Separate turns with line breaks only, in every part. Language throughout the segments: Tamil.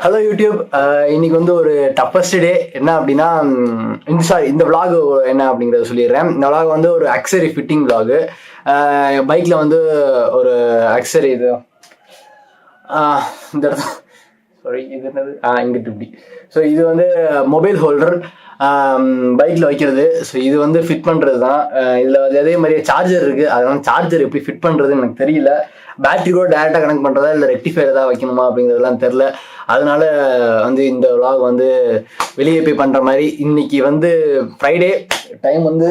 Hello YouTube. இன்னைக்கு வந்து ஒரு டஃபஸ்ட் டே. என்ன அப்படின்னா இந்த vlog என்ன அப்படிங்கிறத சொல்லிடுறேன். இந்த vlog வந்து ஒரு அக்சரி ஃபிட்டிங் vlog. பைக்கில் வந்து ஒரு அக்சரி இது இந்த இடத்துல சாரி இது என்னது இங்கிட்டு இப்படி. ஸோ இது வந்து மொபைல் ஹோல்டர் பைக்கில் வைக்கிறது. ஸோ இது வந்து ஃபிட் பண்ணுறது தான். இதில் வந்து அதே மாதிரியே சார்ஜர் இருக்குது. அதனால சார்ஜர் எப்படி ஃபிட் பண்ணுறதுன்னு எனக்கு தெரியல. பேட்டரி கூட டேரெக்டாக கனெக்ட் பண்ணுறதா இல்லை ரெக்டிஃபையர் ஏதாவது வைக்கணுமா அப்படிங்கிறதுலாம் தெரில. அதனால வந்து இந்த vlog வந்து வெளியே போய் பண்ணுற மாதிரி. இன்னைக்கு வந்து ஃப்ரைடே, டைம் வந்து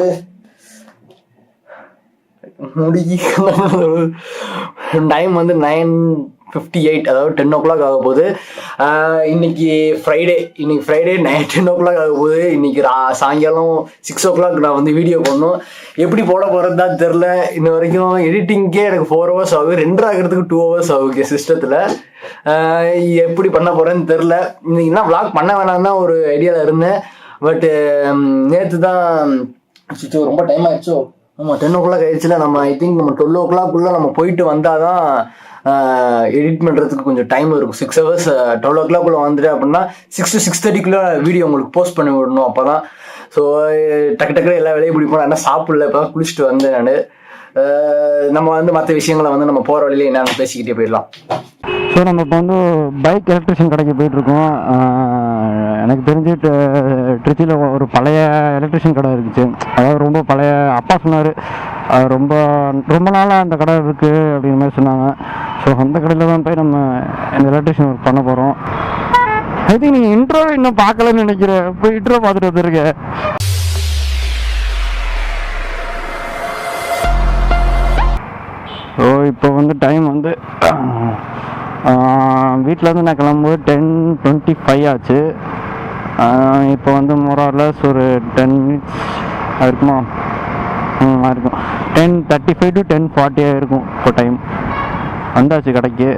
டைம் வந்து 9:58, அதாவது 10 o'clock ஆக போகுது. இன்னைக்கு ஃப்ரைடே 10 o'clock ஆக போகுது. இன்னைக்கு சாயங்காலம் 6 o'clock நான் வந்து வீடியோ பண்ணணும். எப்படி போட போகிறது தான் தெரில. இன்ன வரைக்கும் எடிட்டிங்கே எனக்கு 4 hours ஆகுது. ரெண்டராகிறதுக்கு 2 hours ஆகுது சிஸ்டத்தில். எப்படி பண்ண போகிறேன்னு தெரில. இன்னைக்கு என்ன vlog பண்ண வேணாம் தான் ஒரு ஐடியாவில் இருந்தேன். பட்டு நேற்று தான் ரொம்ப டைம் ஆயிடுச்சோ. ஆமாம், 10 o'clock ஆயிடுச்சுல. நம்ம ஐ திங்க் நம்ம 12 o'clock நம்ம போயிட்டு வந்தால் தான் எடிட் பண்ணுறதுக்கு கொஞ்சம் டைம் இருக்கும். 6 hours 12 o'clock வந்துட்டு அப்படின்னா 6 to 6:30 வீடியோ உங்களுக்கு போஸ்ட் பண்ணி விடணும். அப்போ தான் ஸோ டக்கு எல்லா வேலையும் பிடிப்போம். என்ன சாப்பிடல, இப்போ தான் குளிச்சுட்டு வந்தேன் நான். நம்ம வந்து மற்ற விஷயங்களை வந்து நம்ம போகிற வழியில என்னென்னு பேசிக்கிட்டே போயிடலாம்.
ஸோ நம்ம இப்போ வந்து பைக் எலக்ட்ரிஷியன் கடைக்கு போயிட்டுருக்கோம். எனக்கு தெரிஞ்சு திருச்சியில் ஒரு பழைய எலக்ட்ரிஷியன் கடை இருந்துச்சு. அதாவது ரொம்ப பழைய, அப்பா சொன்னார் ரொம்ப ரொம்ப நாளாக அந்த கடை இருக்குது அப்படிங்கிற மாதிரி சொன்னாங்க. ஸோ அந்த கடையில் தான் போய் நம்ம இந்த எலக்ட்ரிஷியன் ஒர்க் பண்ண போகிறோம். ஐ திங்க் நீங்கள் இன்ட்ரோ இன்னும் பார்க்கலன்னு நினைக்கிறேன். இப்போ இன்ட்ரோ பார்த்துட்டு வந்துருக்கேன். ஸோ இப்போ வந்து டைம் வந்து வீட்டில் வந்து நான் கிளம்பும்போது 10:25 ஆச்சு. இப்போ வந்து மோரார்லெஸ் ஒரு 10 minutes இருக்குமா? இருக்கும் 10:35 to 10:40 இருக்கும் இப்போ டைம். வந்தாச்சு கடைக்கு.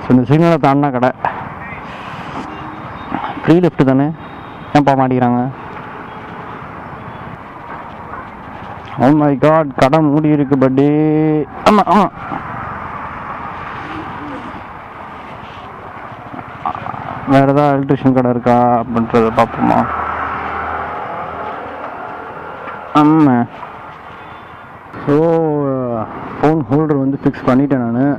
ஸோ இந்த சிக்னலை தாண்டினா கடை. ஃப்ரீ லெஃப்ட் தானே, ஏன் போக மாட்டேங்கிறாங்க? ஓ மை காட், கடை மூடி இருக்கு பட்டி. ஆமாம் வேறு ஏதாவது எலக்ட்ரிஷியன் கடை இருக்கா அப்படின்றத பார்ப்போமா? ஆமாம். ஸோ ஃபோன் ஹோல்டர் வந்து ஃபிக்ஸ் பண்ணிட்டேன் நான்.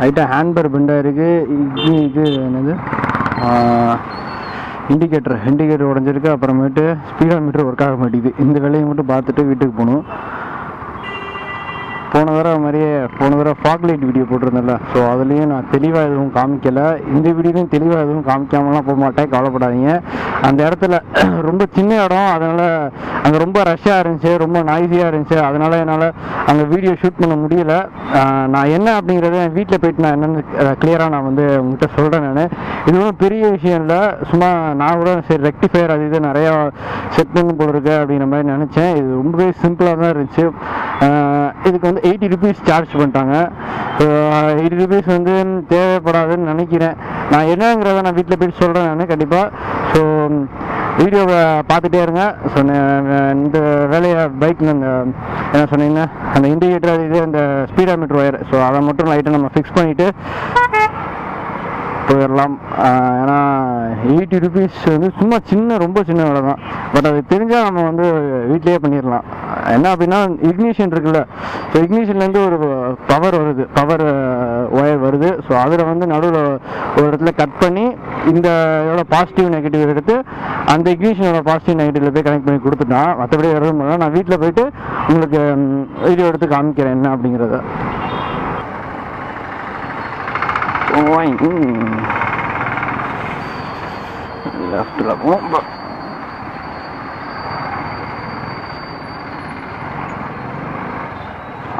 லைட்டாக ஹேண்ட்பேர் பெண்டாக இருக்குது. இது என்னது, இண்டிகேட்டர் உடஞ்சிருக்கு. அப்புறமேட்டு ஸ்பீடா மீட்டர் ஒர்க் ஆக மாட்டேங்குது. இந்த வேலையை மட்டும் பார்த்துட்டு வீட்டுக்கு போகணும். போன தடவை ஃபாக் லைட் வீடியோ போட்டிருந்தேன்ல, ஸோ அதுலேயும் நான் தெளிவாக எதுவும் காமிக்கலை. இந்த வீடியோலையும் தெளிவாக எதுவும் காமிக்காமலாம் போக மாட்டேன், கவலைப்படாதீங்க. அந்த இடத்துல ரொம்ப சின்ன இடம், அதனால் அங்கே ரொம்ப ரஷ்ஷாக இருந்துச்சு, ரொம்ப நாய்ஸியாக இருந்துச்சு. அதனால் என்னால் அங்கே வீடியோ ஷூட் பண்ண முடியலை. நான் என்ன அப்படிங்கிறத என் வீட்டில் போயிட்டு நான் என்னென்னு கிளியராக நான் வந்து உங்கள்கிட்ட சொல்கிறேன். நான் இது ஒன்றும் பெரிய விஷயம் இல்லை. சும்மா நான் கூட சரி ரெக்டிஃபையர் அது இது நிறையா செட் பண்ணி போட்டிருக்கு அப்படிங்கிற மாதிரி நினச்சேன். இது ரொம்பவே சிம்பிளாக தான் இருந்துச்சு. இதுக்கு வந்து 80 rupees சார்ஜ் பண்ணிட்டாங்க. 80 rupees வந்து தேவைப்படாதுன்னு நினைக்கிறேன். நான் என்னங்கிறத நான் வீட்டில் போய்ட்டு சொல்கிறேன் நான் கண்டிப்பாக. ஸோ வீடியோவை பார்த்துட்டே இருங்க. ஸோ இந்த வேலையை பைக்கில் இந்த என்ன சொன்னீங்கன்னா அந்த இண்டிகேட்டர் இது அந்த ஸ்பீடா மீட்டர் ஒயர், ஸோ அதை மட்டும் லைட்டாக நம்ம ஃபிக்ஸ் பண்ணிவிட்டு போயிடலாம். ஏன்னா 80 rupees வந்து சும்மா ரொம்ப சின்ன வேலை தான். பட் அது தெரிஞ்சால் நம்ம வந்து வீட்லேயே பண்ணிடலாம். என்ன அப்படின்னா இக்னிஷன் இருக்குல்ல, ஸோ இக்னிஷன்லேருந்து ஒரு பவர் ஒயர் வருது. ஸோ அதில் வந்து நடுவில் ஒரு இடத்துல கட் பண்ணி இந்த இதோட பாசிட்டிவ் நெகட்டிவ் எடுத்து அந்த இக்னிஷனோட பாசிட்டிவ் நெகட்டிவ்ல போய் கனெக்ட் பண்ணி கொடுத்துட்டான். மற்றபடி வரதும் போல நான் வீட்டில் போயிட்டு உங்களுக்கு வீடியோ எடுத்து காமிக்கிறேன் என்ன அப்படிங்கிறத. லெஃப்ட்ல போகும்.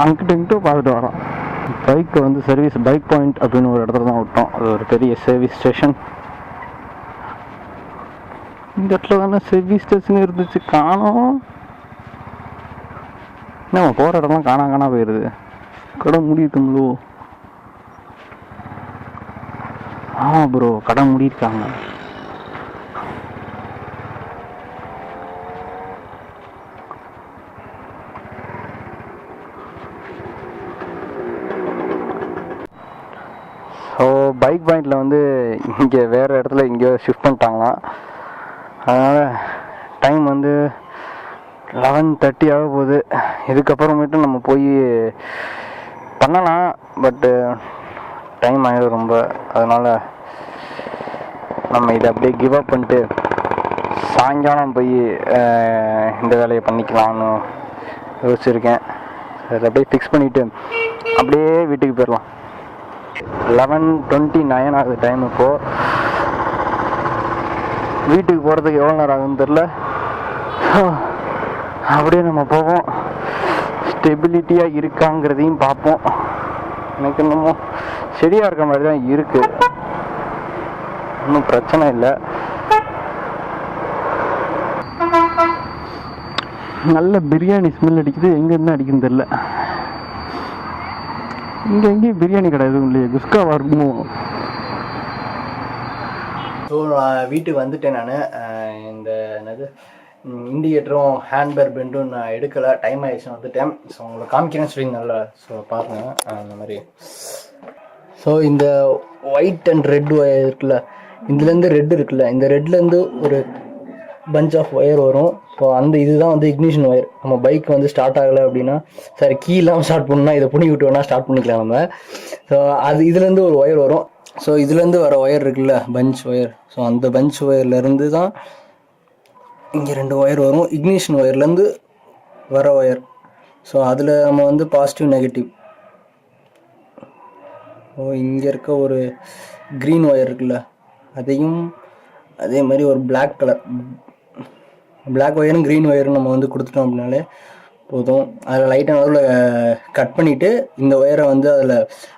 அங்கிட்டு பார்த்துட்டு வரோம். பைக்கை வந்து சர்வீஸ் பைக் பாயிண்ட் அப்படின்னு ஒரு இடத்துல தான் விட்டோம். அது ஒரு பெரிய சர்வீஸ் ஸ்டேஷன். இந்த இடத்துல தானே சர்வீஸ் ஸ்டேஷன் இருந்துச்சு, காணோம். நம்ம போகிற இடம்லாம் காணா போயிடுது. கடை மூடியிருக்குங்களோ? ஆமாம் ப்ரோ, கடை மூடியிருக்காங்க. ஸோ பைக் பாயிண்டில் வந்து இங்கே வேறு இடத்துல இங்கே ஷிஃப்ட் பண்ணிட்டாங்களாம். அதனால் டைம் வந்து 11:30 ஆக போகுது. இதுக்கப்புறமேட்டு நம்ம போய் பண்ணலாம், பட்டு டைம் ஆகிடும் ரொம்ப. அதனால் நம்ம இதை அப்படியே கிவ் அப் பண்ணிட்டு சாயங்காலம் போய் இந்த வேலையை பண்ணிக்கலாம்னு யோசிச்சுருக்கேன். அதை அப்படியே ஃபிக்ஸ் பண்ணிவிட்டு அப்படியே வீட்டுக்கு போயிடலாம். 11:29 ஆகுது டைம். இப்போது வீட்டுக்கு போகிறதுக்கு எவ்வளோ நேரம் ஆகுதுன்னு தெரில. அப்படியே நம்ம போவோம், ஸ்டெபிலிட்டியாக இருக்காங்கிறதையும் பார்ப்போம். எனக்கு என்னமோ சரியாக இருக்க மாதிரி தான் இருக்குது, ஒன்றும் பிரச்சனை இல்லை. நல்ல பிரியாணி ஸ்மெல் அடிக்குது, எங்கேருந்து அடிக்குன்னு தெரில. இங்கே எங்கேயும் பிரியாணி கடை எதுவும் இல்லையே, குஸ்காவா இருக்குமோ?
ஸோ நான் வீட்டுக்கு வந்துட்டேன். நான் இந்த என்னது இண்டிகேட்டரும் ஹேண்ட்பேர் பெண்டும் நான் எடுக்கலை, டைம் ஆகிடுச்சு, வந்துட்டேன். ஸோ உங்களுக்கு காமிக்கிறேன்னு சொல்லியிருந்தேன்ல, ஸோ பாருங்கள் அந்த மாதிரி. ஸோ இந்த ஒயிட் அண்ட் ரெட் ஒயர் இருக்குல்ல, இதுலேருந்து ரெட் இருக்குல்ல, இந்த ரெட்லேருந்து ஒரு பஞ்ச் ஆஃப் ஒயர் வரும். ஸோ அந்த இதுதான் வந்து இக்னிஷன் ஒயர். நம்ம பைக் வந்து ஸ்டார்ட் ஆகலை அப்படின்னா, சரி கீ இல்லாமல் ஸ்டார்ட் பண்ணணும்னா இதை புண்ணி விட்டு வேணால் ஸ்டார்ட் பண்ணிக்கலாம் நம்ம. ஸோ அது இதுலேருந்து ஒரு ஒயர் வரும். ஸோ இதுலேருந்து வர ஒயர் இருக்குல்ல, பஞ்ச் ஒயர். ஸோ அந்த பஞ்ச் ஒயர்லேருந்து தான் இங்கே 2 ஒயர் வரும், இக்னிஷன் ஒயர்லேருந்து வர ஒயர். ஸோ அதில் நம்ம வந்து பாசிட்டிவ் நெகட்டிவ். ஸோ இங்கே இருக்க ஒரு க்ரீன் ஒயர் இருக்குல்ல, அதையும் அதே மாதிரி ஒரு பிளாக் கலர் பிளாக் ஒயரும் க்ரீன் ஒயரும் நம்ம வந்து கொடுத்துட்டோம் அப்படின்னாலே போதும். அதில் லைட்டாக நடுவில் கட் பண்ணிவிட்டு இந்த ஒயரை வந்து அதில்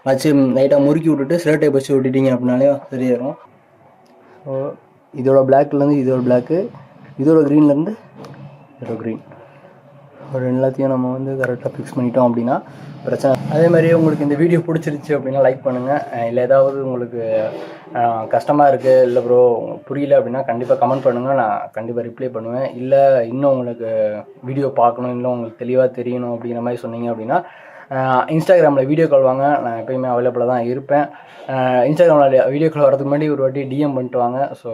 வச்சு லைட்டாக முறுக்கி விட்டுட்டு சில டைப் வச்சு விட்டுட்டிங்க அப்படின்னாலே சரியாயிடும். ஸோ இதோட பிளாக்லேருந்து இதோட பிளாக்கு, இதோட க்ரீன்லேருந்து இதோட க்ரீன், ஒரு எல்லாத்தையும் நம்ம வந்து கரெக்டாக ஃபிக்ஸ் பண்ணிட்டோம் அப்படின்னா பிரச்சனை. அதே மாதிரி உங்களுக்கு இந்த வீடியோ பிடிச்சிருச்சு அப்படின்னா லைக் பண்ணுங்கள். இல்லை ஏதாவது உங்களுக்கு கஷ்டமாக இருக்குது, இல்லை ப்ரோ புரியல அப்படின்னா கண்டிப்பாக கமெண்ட் பண்ணுங்கள், நான் கண்டிப்பாக ரிப்ளை பண்ணுவேன். இல்லை இன்னும் உங்களுக்கு வீடியோ பார்க்கணும், இல்லை உங்களுக்கு தெளிவாக தெரியணும் அப்படிங்கிற மாதிரி சொன்னீங்க அப்படின்னா இன்ஸ்டாகிராமில் வீடியோ கால் வாங்க, நான் எப்போயுமே அவைலபிளாக தான் இருப்பேன். இன்ஸ்டாகிராமில் வீடியோ கால் வரதுக்கு முன்னாடி ஒரு வாட்டி டிஎம் பண்ணிட்டு வாங்க. ஸோ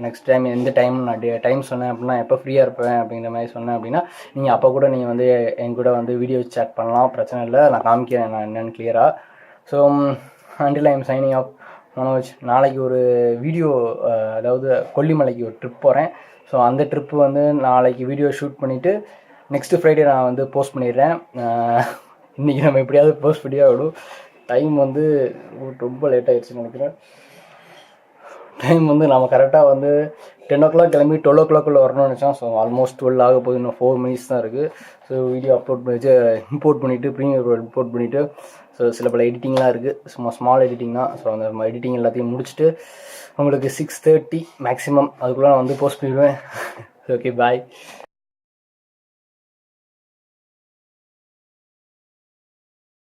நெக்ஸ்ட் டைம் எந்த டைம் நான் டைம் சொன்னேன் அப்படின்னா எப்போ ஃப்ரீயாக இருப்பேன் அப்படிங்கிற மாதிரி சொன்னேன் அப்படின்னா நீங்கள் அப்போ கூட நீங்கள் வந்து என் கூட வந்து வீடியோ சேட் பண்ணலாம், பிரச்சனை இல்லை. நான் காமிக்கிறேன் நான் என்னென்னு கிளியராக. So until I am signing off Manoj. நாளைக்கு ஒரு வீடியோ, அதாவது கொல்லிமலைக்கு ஒரு ட்ரிப் போகிறேன். ஸோ அந்த ட்ரிப்பு வந்து நாளைக்கு வீடியோ ஷூட் பண்ணிவிட்டு நெக்ஸ்ட்டு ஃப்ரைடே நான் வந்து போஸ்ட் பண்ணிடுறேன். இன்றைக்கி நம்ம எப்படியாவது போஸ்ட் பண்ணியே ஆகிடும். டைம் வந்து ரொம்ப லேட் ஆகிடுச்சுன்னு நினைக்கிறேன். டைம் வந்து நம்ம கரெக்டாக வந்து 10 o'clock கிளம்பி 12 o'clock வரணும்னு நினச்சோம். ஸோ ஆல்மோஸ்ட் 12 ஆக போகுது, இன்னும் 4 minutes தான் இருக்குது. ஸோ வீடியோ அப்லோட் பண்ணிட்டு இம்போர்ட் பண்ணிவிட்டு ப்ரீமியர் இம்போர்ட் பண்ணிவிட்டு ஸோ சில பல எடிட்டிங்லாம் இருக்குது, சும்மா ஸ்மால் எடிட்டிங் தான். ஸோ அந்த எடிட்டிங் எல்லாத்தையும் முடிச்சுட்டு உங்களுக்கு 6:30 மேக்ஸிமம் அதுக்குள்ளே நான் வந்து போஸ்ட் பண்ணிடுவேன். Okay bye.